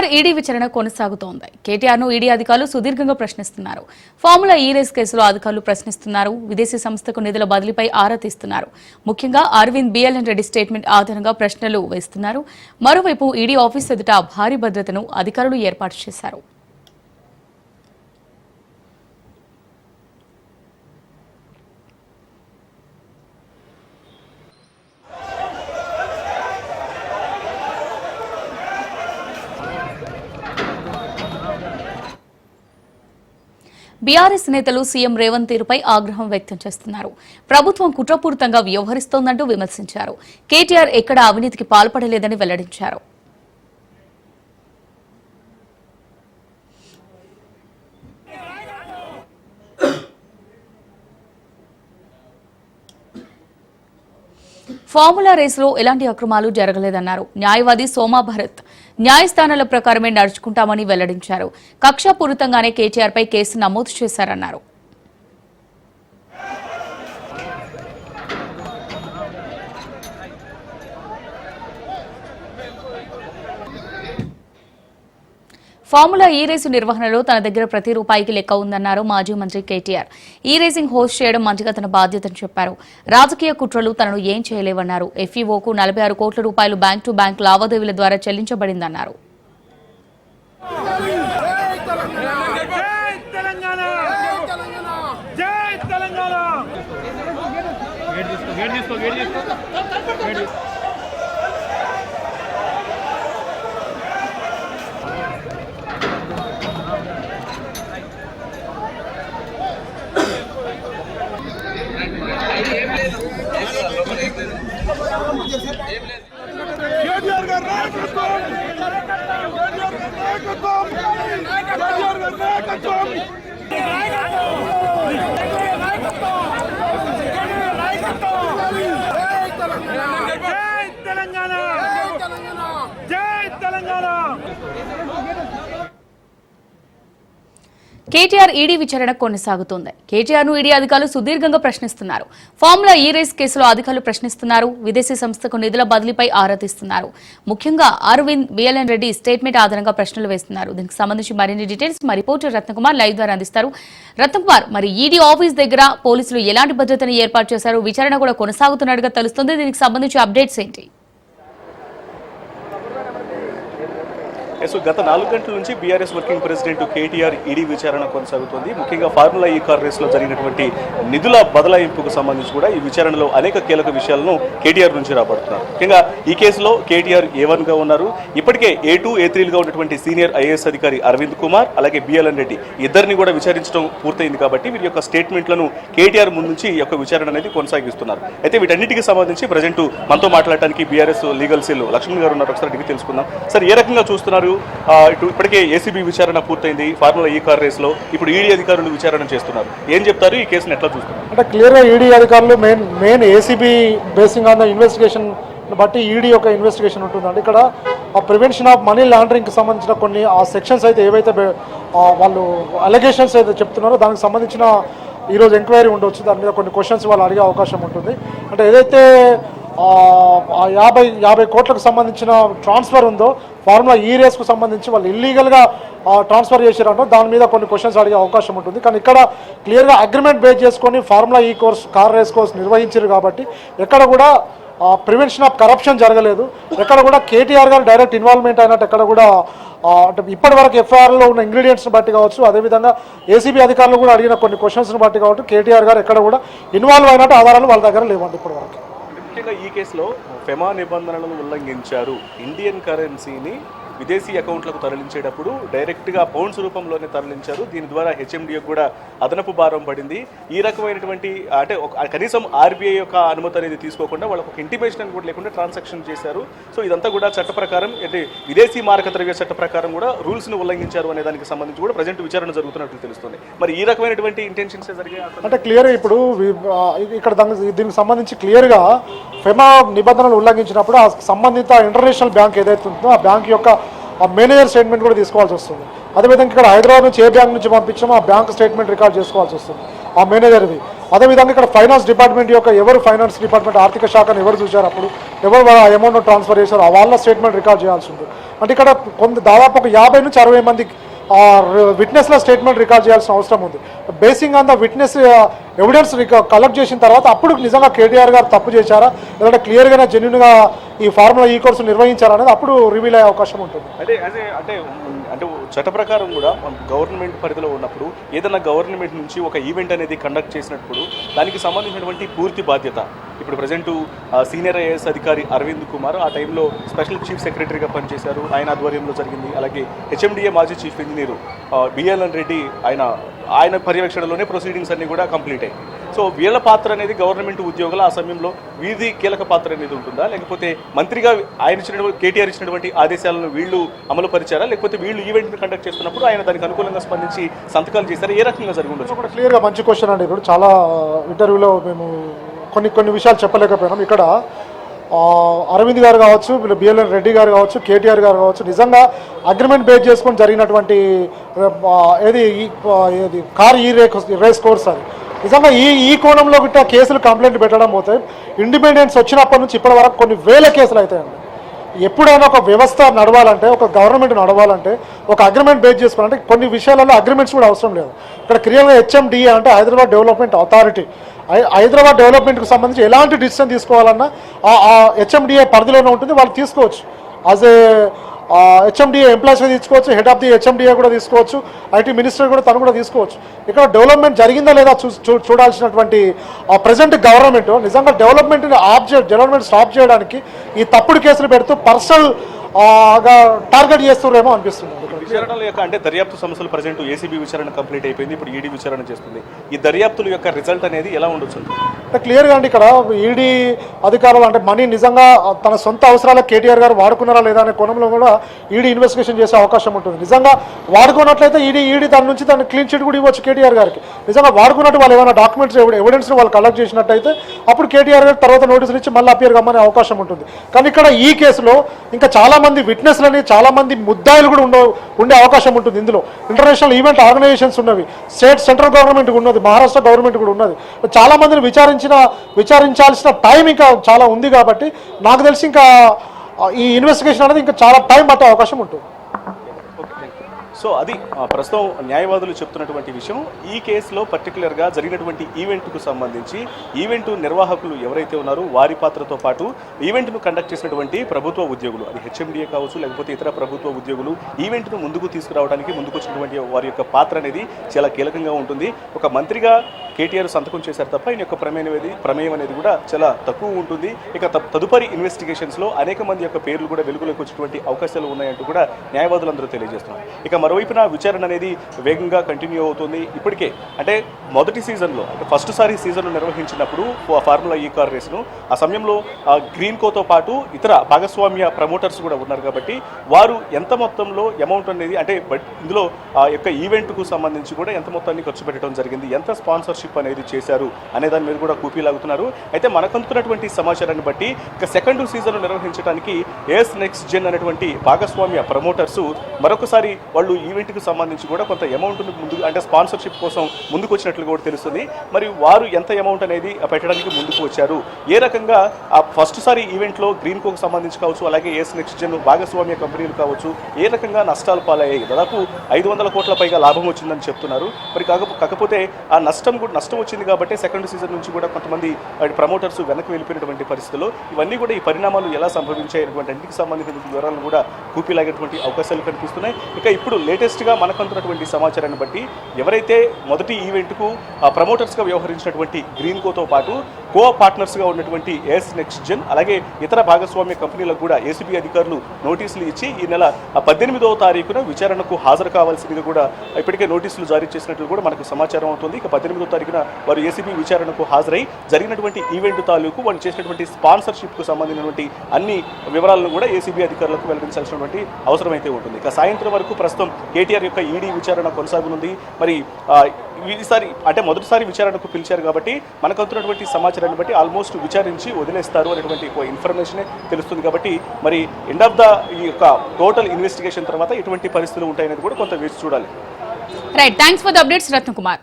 KTR ED విచారణ కొనసాగుతోంది. కేటీఆర్ను ED అధికారులు సుదీర్ఘంగా ప్రశ్నిస్తున్నారు. ఫార్ములా ఈ రేస్ కేసులో అధికారులు ప్రశ్నిస్తున్నారు. విదేశీ సంస్థకు నిధుల బదిలీపై ఆరా తీస్తున్నారు. ముఖ్యంగా అరవింద్ బిఎల్ఎన్ రెడ్డి స్టేట్మెంట్ ఆధారంగా ప్రశ్నలు వేస్తున్నారు. మరోవైపు ఈడీ ఆఫీస్ ఎదుట భారీ భద్రతను అధికారులు ఏర్పాటు చేశారు. బీఆర్ఎస్ నేతలు సీఎం రేవంత్ తీరుపై ఆగ్రహం వ్యక్తం చేస్తున్నారు. ప్రభుత్వం కుట్రపూరితంగా వ్యవహరిస్తోందంటూ విమర్శించారు. కేటీఆర్ ఎక్కడా అవినీతికి పాల్పడలేదని వెల్లడించారు. ఫార్ములా రేసులో ఎలాంటి అక్రమాలు జరగలేదన్నారు. న్యాయవాది సోమా భరత్ న్యాయస్థానాల ప్రకారమే నడుచుకుంటామని వెల్లడించారు. కక్షపూరితంగానే కేటీఆర్పై కేసు నమోదు చేశారన్నారు. ఫార్ములా ఈ రేసు నిర్వహణలో తన దగ్గర ప్రతి రూపాయికి లెక్క ఉందన్నారు మాజీ మంత్రి కేటీఆర్. ఈ రేసింగ్ హోస్ట్ చేయడం మంచిగా తన బాధ్యతని చెప్పారు. రాజకీయ కుట్రలు తనను ఏం చేయలేవన్నారు. ఎఫ్ఈఓకు 46 కోట్ల రూపాయలు బ్యాంక్ టు బ్యాంక్ లావాదేవీల ద్వారా చెల్లించబడిందన్నారు. కేటీఆర్ ఈడీ విచారణ కొనసాగుతోంది. కేటీఆర్ను ఈడీ అధికారులు సుదీర్ఘంగా ప్రశ్నిస్తున్నారు. ఫార్ములా ఈ రేస్ కేసులో అధికారులు ప్రశ్నిస్తున్నారు. విదేశీ సంస్థకు నిధుల బదిలీపై ఆరా తీస్తున్నారు. ముఖ్యంగా అరవింద్ బిఎల్ఎన్ రెడ్డి స్టేట్మెంట్ ఆధారంగా ప్రశ్నలు వేస్తున్నారు. దీనికి సంబంధించి మరిన్ని డీటెయిల్స్ మా రిపోర్టర్ రత్నకుమార్ లైవ్ ద్వారా అందిస్తారు. రత్నకుమార్, మరి ఈడీ ఆఫీస్ దగ్గర పోలీసులు ఎలాంటి భద్రతను ఏర్పాటు చేశారు? విచారణ కూడా కొనసాగుతున్నట్టుగా తెలుస్తుంది. దీనికి సంబంధించి అప్డేట్స్ ఏంటి? గత 4 గంటల నుంచి BRS working president KTR ED విచారణ కొనసాగుతోంది. ముఖ్యంగా ఫార్ములా ఈ కార్ రేసులో జరిగినటువంటి నిధుల బదలాయింపుకు సంబంధించి కూడా ఈ విచారణలో అనేక కీలక విషయాలను కేటీఆర్ నుంచి రాబడుతున్నారు. ముఖ్యంగా ఈ కేసులో కేటీఆర్ A1గా ఉన్నారు. ఇప్పటికే A2, A3లుగా ఉన్నటువంటి సీనియర్ ఐఏఎస్ అధికారి అరవింద్ కుమార్, అలాగే బిఎల్ఎన్ రెడ్డి ఇద్దరిని కూడా విచారించడం పూర్తయింది. కాబట్టి వీరి యొక్క స్టేట్మెంట్లను కేటీఆర్ ముందు నుంచి ఈ యొక్క విచారణ అనేది కొనసాగిస్తున్నారు. అయితే వీటన్నిటికీ సంబంధించి ప్రజెంట్ మనతో మాట్లాడడానికి బీఆర్ఎస్ లీగల్ సెల్ లక్ష్మణ్ గారు ఉన్నారు. ఒకసారి అడిగి తెలుసుకుందాం. సార్, ఏ రకంగా చూస్తున్నారు? ఇప్పటికే ఏసీబీ విచారణ పూర్తయింది ఫార్ములా ఈ కార్ రేసులో. ఇప్పుడు ఈడీ అధికారులు విచారణ చేస్తున్నారు. ఏం చెప్తారు? ఈ కేసును ఎట్లా చూస్తున్నారు? అంటే క్లియర్గా ఈడీ అధికారులు main ACB basing on the investigation బట్టి ఈడీ యొక్క ఇన్వెస్టిగేషన్ ఉంటుందండి. ఇక్కడ ప్రివెన్షన్ ఆఫ్ మనీ లాండరింగ్కి సంబంధించిన కొన్ని ఆ సెక్షన్స్ అయితే ఏవైతే వాళ్ళు అలిగేషన్స్ అయితే చెప్తున్నారో దానికి సంబంధించిన ఈరోజు ఎంక్వైరీ ఉండవచ్చు. దాని మీద కొన్ని క్వశ్చన్స్ వాళ్ళు అడిగే అవకాశం ఉంటుంది. అంటే ఏదైతే 50 కోట్లకు సంబంధించిన ట్రాన్స్ఫర్ ఉందో ఫార్ములా ఈ రేస్కు సంబంధించి వాళ్ళు ఇల్లీగల్గా ట్రాన్స్ఫర్ చేశారంటో దాని మీద కొన్ని క్వశ్చన్స్ అడిగే అవకాశం ఉంటుంది. కానీ ఇక్కడ క్లియర్గా అగ్రిమెంట్ బేస్ చేసుకొని ఫార్ములా ఈ కార్ రేస్ కోర్స్ నిర్వహించారు కాబట్టి ఎక్కడ కూడా ప్రివెన్షన్ ఆఫ్ కరప్షన్ జరగలేదు. ఎక్కడ కూడా కేటీఆర్ గారు డైరెక్ట్ ఇన్వాల్వ్మెంట్ అయినట్టు ఎక్కడ కూడా అంటే ఇప్పటి వరకు ఎఫ్ఐఆర్లో ఉన్న ఇంగ్రీడియంట్స్ని బట్టి కావచ్చు, అదేవిధంగా ఏసీబీ అధికారులు కూడా అడిగిన కొన్ని క్వశ్చన్స్ని బట్టి కావచ్చు కేటీఆర్ గారు ఎక్కడ కూడా ఇన్వాల్వ్ అయినట్టు ఆధారాలు వాళ్ళ దగ్గర లేవండి ఇప్పటి వరకు. ముఖ్యంగా ఈ కేసులో ఫెమా నిబంధనలను ఉల్లంఘించారు. ఇండియన్ కరెన్సీని విదేశీ అకౌంట్లకు తరలించేటప్పుడు డైరెక్ట్గా పౌండ్స్ రూపంలోనే తరలించారు. దీని ద్వారా హెచ్ఎండిఏకి కూడా అదనపు భారం పడింది. ఈ రకమైనటువంటి అంటే కనీసం ఆర్బీఐ యొక్క అనుమతి అనేది తీసుకోకుండా వాళ్ళకు ఒక ఇంటిమేషన్ కూడా లేకుండా ట్రాన్సాక్షన్ చేశారు. సో ఇదంతా కూడా చట్ట ప్రకారం అంటే విదేశీ మారక ద్రవ్య చట్ట ప్రకారం కూడా రూల్స్ను ఉల్లంఘించారు అనే దానికి సంబంధించి కూడా ప్రజెంట్ విచారణ జరుగుతున్నట్లు తెలుస్తుంది. మరి ఈ రకమైనటువంటి ఇంటెన్షన్స్ జరిగాయి అంటే క్లియర్గా ఇప్పుడు ఇక్కడ దీనికి సంబంధించి క్లియర్గా ఫెమా నిబంధనలు ఉల్లంఘించినప్పుడు ఆ సంబంధిత ఇంటర్నేషనల్ బ్యాంక్ ఏదైతే ఉందో ఆ బ్యాంక్ యొక్క మేనేజర్ స్టేట్మెంట్ కూడా తీసుకోవాల్సి వస్తుంది. అదేవిధంగా ఇక్కడ హైదరాబాద్ నుంచి ఏ బ్యాంక్ నుంచి పంపించామో ఆ బ్యాంక్ స్టేట్మెంట్ రికార్డ్ చేసుకోవాల్సి వస్తుంది ఆ మేనేజర్ది. అదేవిధంగా ఇక్కడ ఫైనాన్స్ డిపార్ట్మెంట్ యొక్క ఎవరు ఫైనాన్స్ డిపార్ట్మెంట్ ఆర్థిక శాఖను ఎవరు చూశారు, అప్పుడు ఎవరు అమౌంట్ ట్రాన్స్ఫర్ చేశారు వాళ్ళ స్టేట్మెంట్ రికార్డ్ చేయాల్సి ఉంటుంది. అంటే ఇక్కడ దాదాపు ఒక 50 నుంచి 60 మంది విట్నెస్ల స్టేట్మెంట్ రికార్డ్ చేయాల్సిన అవసరం ఉంది. Basing on the witness evidence collect చేసిన తర్వాత అప్పుడు నిజంగా కేటీఆర్ గారు తప్పు చేశారా లేదంటే క్లియర్గానే జెన్యున్గా ఈ ఫార్ములా ఈ కోర్సు నిర్వహించారా అనేది అప్పుడు రివీల్ అయ్యే అవకాశం ఉంటుంది. అంటే అంటే అంటే చట్ట ప్రకారం కూడా గవర్నమెంట్ పరిధిలో ఉన్నప్పుడు ఏదైనా గవర్నమెంట్ నుంచి ఒక ఈవెంట్ అనేది కండక్ట్ చేసినప్పుడు దానికి సంబంధించినటువంటి పూర్తి బాధ్యత ఇప్పుడు ప్రజెంట్ సీనియర్ ఐఏఎస్ అధికారి అరవింద్ కుమార్ ఆ టైంలో స్పెషల్ చీఫ్ సెక్రటరీగా పనిచేశారు, ఆయన ఆధ్వర్యంలో జరిగింది. అలాగే హెచ్ఎండిఏ మాజీ చీఫ్ ఇంజనీరు బిఎల్ఎన్ రెడ్డి ఆయన పర్యవేక్షణలోనే ప్రొసీడింగ్స్ అన్ని కూడా కంప్లీట్ అయ్యాయి. సో వీళ్ళ పాత్ర అనేది గవర్నమెంట్ ఉద్యోగులు ఆ సమయంలో వీధి కీలక పాత్ర అనేది ఉంటుందా, లేకపోతే మంత్రిగా ఆయన ఇచ్చినటువంటి కేటీఆర్ ఇచ్చినటువంటి ఆదేశాలను వీళ్ళు అమలు పరిచారా, లేకపోతే వీళ్ళు ఈవెంట్ని కండక్ట్ చేస్తున్నప్పుడు ఆయన దానికి అనుకూలంగా స్పందించి సంతకాలు చేశారు, ఏ రకంగా జరిగి ఉండొచ్చు? కూడా క్లియర్గా మంచి క్వశ్చన్ అండి. ఇప్పుడు చాలా ఇంటర్వ్యూలో మేము కొన్ని విషయాలు చెప్పలేకపోయినాం. ఇక్కడ అరవింద్ గారు కావచ్చు, బిఎల్ఎన్ రెడ్డి గారు కావచ్చు, కేటీఆర్ గారు కావచ్చు, నిజంగా అగ్రిమెంట్ బేస్ చేసుకొని జరిగినటువంటి ఏది కార్ రేస్ కోర్స్ అది నిజంగా ఈ కోణంలో గిట్ట కేసులు కంప్లైంట్ పెట్టడం పోతే ఇండిపెండెన్స్ వచ్చినప్పటి నుంచి ఇప్పటి వరకు కొన్ని వేల కేసులు అవుతాయండి. ఎప్పుడైనా ఒక వ్యవస్థ నడవాలంటే, ఒక గవర్నమెంట్ నడవాలంటే, ఒక అగ్రిమెంట్ బేస్ చేసుకోవాలంటే కొన్ని విషయాలలో అగ్రిమెంట్స్ కూడా అవసరం లేదు. ఇక్కడ క్లియర్గా హెచ్ఎండిఏ అంటే హైదరాబాద్ డెవలప్మెంట్ అథారిటీ, హైదరాబాద్ డెవలప్మెంట్కి సంబంధించి ఎలాంటి డిసిషన్ తీసుకోవాలన్నా ఆ హెచ్ఎండిఏ పరిధిలోనే ఉంటుంది, వాళ్ళు తీసుకోవచ్చు. యాజ్ ఏ హెచ్ఎండిఏ ఎంప్లాయీస్గా తీసుకోవచ్చు, హెడ్ ఆఫ్ ది హెచ్ఎండిఏ కూడా తీసుకోవచ్చు, ఐటీ మినిస్టర్ కూడా తను కూడా తీసుకోవచ్చు. ఇక్కడ డెవలప్మెంట్ జరిగిందా లేదా చూడాల్సినటువంటి ప్రజెంట్ గవర్నమెంట్ నిజంగా డెవలప్మెంట్ స్టాప్ చేయడానికి ఈ తప్పుడు కేసులు పెడుతూ పర్సనల్ టార్గెట్ చేస్తున్నారేమో అనిపిస్తుంది. విచారణల యొక్క అంటే దర్యాప్తు సంస్థలు ప్రజెంట్ ఏసీబీ విచారణ కంప్లీట్ అయిపోయింది, ఇప్పుడు ఈడీ విచారణ చేస్తుంది. ఈ దర్యాప్తుల యొక్క రిజల్ట్ అనేది ఎలా ఉండొచ్చు? క్లియర్గా అండి ఇక్కడ ఈడీ అధికారులు అంటే మనీ నిజంగా తన సొంత అవసరాలకు కేటీఆర్ గారు వాడుకున్నారా లేదా అనే కోణంలో కూడా ఈడీ ఇన్వెస్టిగేషన్ చేసే అవకాశం ఉంటుంది. నిజంగా వాడుకున్నట్లయితే ఈడీ దాని నుంచి తన క్లీన్ చిట్ కూడా ఇవ్వచ్చు కేటీఆర్ గారికి. నిజంగా వాడుకున్నట్టు వాళ్ళు ఏమైనా డాక్యుమెంట్స్ ఎవిడెన్స్ వాళ్ళు కలెక్ట్ చేసినట్టయితే అప్పుడు కేటీఆర్ గారు తర్వాత నోటీసులు ఇచ్చి మళ్ళీ అపియర్ కమ్మనే అవకాశం ఉంటుంది. కానీ ఇక్కడ ఈ కేసులో ఇంకా చాలా మంది విట్నెస్లని, చాలా మంది ముద్దాయిలు కూడా ఉండే అవకాశం ఉంటుంది. ఇందులో ఇంటర్నేషనల్ ఈవెంట్ ఆర్గనైజేషన్స్ ఉన్నవి, సెంట్రల్ గవర్నమెంట్ ఉన్నది, మహారాష్ట్ర గవర్నమెంట్ కూడా ఉన్నది. చాలా మందిని విచారించాల్సిన టైం ఇంకా చాలా ఉంది. కాబట్టి నాకు తెలిసి ఇంకా ఈ ఇన్వెస్టిగేషన్ అనేది ఇంకా చాలా టైం పట్టే అవకాశం ఉంటుంది. సో అది ప్రస్తుతం న్యాయవాదులు చెప్తున్నటువంటి విషయం. ఈ కేసులో పర్టికులర్గా జరిగినటువంటి ఈవెంట్కు సంబంధించి ఈవెంట్ నిర్వాహకులు ఎవరైతే ఉన్నారో వారి పాత్రతో పాటు ఈవెంట్ను కండక్ట్ చేసినటువంటి ప్రభుత్వ ఉద్యోగులు, అది హెచ్ఎండిఏ కావచ్చు లేకపోతే ఇతర ప్రభుత్వ ఉద్యోగులు, ఈవెంట్ను ముందుకు తీసుకురావడానికి ముందుకు వచ్చినటువంటి వారి యొక్క పాత్ర అనేది చాలా కీలకంగా ఉంటుంది. ఒక మంత్రిగా కేటీఆర్ సంతకం చేశారు తప్ప ఈయన యొక్క ప్రమేయం అనేది కూడా చాలా తక్కువ ఉంటుంది. ఇక తదుపరి ఇన్వెస్టిగేషన్స్లో అనేక మంది యొక్క పేర్లు కూడా వెలుగులోకి వచ్చేటువంటి అవకాశాలు ఉన్నాయంటూ కూడా న్యాయవాదులందరూ తెలియజేస్తున్నారు. ఇక మరోవైపున విచారణ అనేది వేగంగా కంటిన్యూ అవుతుంది. ఇప్పటికే అంటే మొదటి సీజన్లో అంటే ఫస్ట్ సారి సీజన్ను నిర్వహించినప్పుడు ఫార్ములా ఈ కార్ రేసును ఆ సమయంలో గ్రీన్ కోతో పాటు ఇతర భాగస్వామ్య ప్రమోటర్స్ కూడా ఉన్నారు. కాబట్టి వారు ఎంత మొత్తంలో అమౌంట్ అనేది అంటే ఇందులో ఆ యొక్క ఈవెంట్కు సంబంధించి కూడా ఎంత మొత్తాన్ని ఖర్చు పెట్టడం జరిగింది, ఎంత స్పాన్సర్షిప్ అనేది చేశారు అనే దాని మీద కూడా కూపీలాగుతున్నారు. అయితే మనకంతున్నటువంటి సమాచారాన్ని బట్టి ఇక సెకండ్ సీజన్ నిర్వహించడానికి ఏఎస్ నెక్స్ట్ జెన్ అనేటువంటి భాగస్వామ్య ప్రమోటర్స్ మరొకసారి వాళ్ళు ఈవెంట్కి సంబంధించి కూడా కొంత అమౌంట్ను ముందు అంటే స్పాన్సర్షిప్ కోసం ముందుకు వచ్చినట్లు కూడా తెలుస్తుంది. మరి వారు ఎంత అమౌంట్ అనేది పెట్టడానికి ముందుకు వచ్చారు, ఏ రకంగా ఆ ఫస్ట్ సారి ఈవెంట్లో గ్రీన్ కోకు సంబంధించి కావచ్చు, అలాగే ఏఎస్ నెక్స్ట్ జెన్ భాగస్వామ్య కంపెనీలు కావచ్చు, ఏ రకంగా నష్టాలు పాలయ్యాయి. దాదాపు 500 కోట్ల పైగా లాభం వచ్చిందని చెప్తున్నారు. మరి కాకపోతే ఆ నష్టం వచ్చింది కాబట్టి సెకండ్ సీజన్ నుంచి కూడా కొంతమంది ప్రమోటర్స్ వెనక్కి వెళ్ళిపోయినటువంటి పరిస్థితుల్లో ఇవన్నీ కూడా ఈ పరిణామాలు ఎలా సంభవించాయనేటువంటి ఇంటికి సంబంధించిన వివరాలను కూడా కూపీలాగేటువంటి అవకాశాలు కనిపిస్తున్నాయి. ఇక ఇప్పుడు లేటెస్ట్గా మనకంటున్నటువంటి సమాచారాన్ని బట్టి ఎవరైతే మొదటి ఈవెంట్కు ప్రమోటర్స్గా వ్యవహరించినటువంటి గ్రీన్ కోతో పాటు కో పార్ట్నర్స్గా ఉన్నటువంటి ఏఎస్ నెక్స్ట్ జెన్ అలాగే ఇతర భాగస్వామ్య కంపెనీలకు కూడా ఏసీబీ అధికారులు నోటీసులు ఇచ్చి ఈ నెల 18వ తారీఖున విచారణకు హాజరు కావాల్సిందిగా కూడా ఇప్పటికే నోటీసులు జారీ చేసినట్లు కూడా మనకు సమాచారం అవుతుంది. ఇక 18వ తారీఖున వారు ఏసీబీ విచారణకు హాజరై జరిగినటువంటి ఈవెంట్ తాలూకు వాళ్ళు చేసినటువంటి స్పాన్సర్షిప్కు సంబంధించినటువంటి అన్ని వివరాలను కూడా ఏసీబీ అధికారులకు వెల్లడించాల్సినటువంటి అవసరం అయితే ఉంటుంది. ఇక సాయంత్రం వరకు ప్రస్తుతం కేటీఆర్ యొక్క ఈడీ విచారణ కొనసాగనుంది. మరి ఈసారి అంటే మొదటిసారి విచారణకు పిలిచారు కాబట్టి మనకు అందుతున్నటువంటి సమాచారాన్ని బట్టి ఆల్మోస్ట్ విచారించి వదిలేస్తారు అనేటువంటి ఇన్ఫర్మేషనే తెలుస్తుంది. కాబట్టి మరి ఎండ్ ఆఫ్ ద ఈ యొక్క టోటల్ ఇన్వెస్టిగేషన్ తర్వాత ఎటువంటి పరిస్థితులు ఉంటాయనేది కూడా కొంత వేచి చూడాలి. Right, thanks for the updates Ratnakumar.